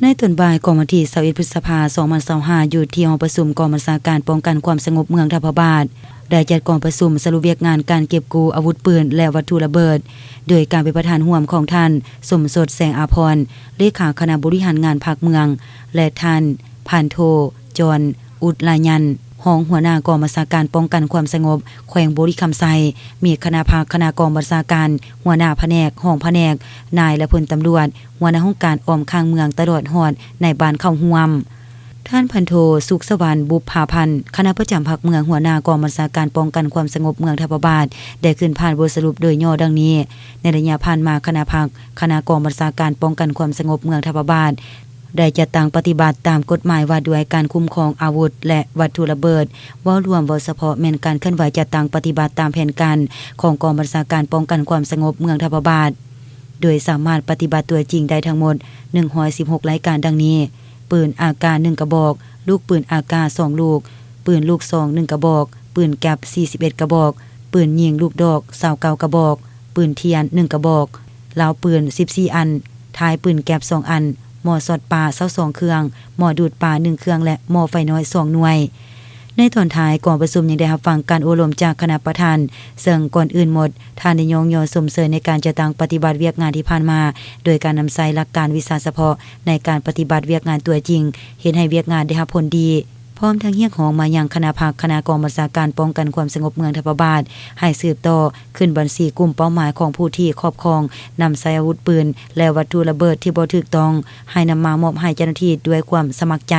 ในตอนบ่ายของวันที่21พฤษภาคม2025อยู่ที่หอประชุมกองบัญชาการป้องกันความสงบเมืองทัพบาทได้จัดกองประชุมสรุปเวียกงานการเก็บกู้อาวุธปืนและวัตถุระเบิดโดยการเป็นประธานร่วมของท่านสมสดแสงอาภรณ์เลขาคณะบริหารงานภาคเมืองและท่านพันโทจรอุดลายันรองหัวหน้ากองบัญชาการป้องกันความสงบแขวงบุรีคำไซมีคณะภาคคณะกองบัญชาการหัวหน้าแผนกห้องแผนกนายและพลตำรวจหัวหน้าห้องการอ้อมข้างเมืองตลอดฮอดในบ้านเข้าห่วมท่านพันโทสุขสวรรค์บุพภาพันธ์คณะประจำภาคเมืองหัวหน้ากองบัญชาการป้องกันความสงบเมืองทัพบาทได้ขึ้นผ่านบทสรุปโดยย่อดังนี้ในระยะผ่านมาคณะภาคคณะกองบัญชาการป้องกันความสงบเมืองทัพบาทได้จัดตั้งปฏิบัติตามกฎหมายว่าด้วยการคุ้มครองอาวุธและวัตถุระเบิดว่ารวมบ่เฉพาะแม่นการเคลื่อนไหวจัดตั้งปฏิบัติตามแผนการของกองบัญชาการป้องกันความสงบเมืองทัพบาทโดยสามารถปฏิบัติตัวจริงได้ทั้งหมด116รายการดังนี้ปืนอากาศ1กระบอกลูกปืนอากาศ2ลูกปืนลูกซอง1กระบอกปืนแก๊ป41กระบอกปืนยิงลูกดอก29กระบอกปืนเทียน1กระบอกลาวปืน14อันท้ายปืนแก๊ป2อันหม้อสอดปลา22เครื่องหม้อดูดปลา1เครื่องและหม้อไฟน้อย2หน่วยในตอนท้ายก่อนประชุมยังได้รับฟังการอบรมจากคณะประธานซึ่งก่อนอื่นหมดท่านได้ยกย่อสมเสริญในการจัดตั้งปฏิบัติเวียกงานที่ผ่านมาโดยการนำใช้หลักการวิชาเฉพาะในการปฏิบัติเวียกงานตัวจริงเห็นให้เวียกงานได้รับผลดีพร้อมทั้งเรียกร้องมายังคณะภาคคณะกองบัญชาการป้องกันความสงบเมืองทัพบาทให้สืบต่อขึ้นบัญชีกลุ่มเป้าหมายของผู้ที่ครอบครองนำใช้อาวุธปืนและวัตถุระเบิดที่บ่ถูกต้องให้นำมามอบให้เจ้าหน้าที่ด้วยความสมัครใจ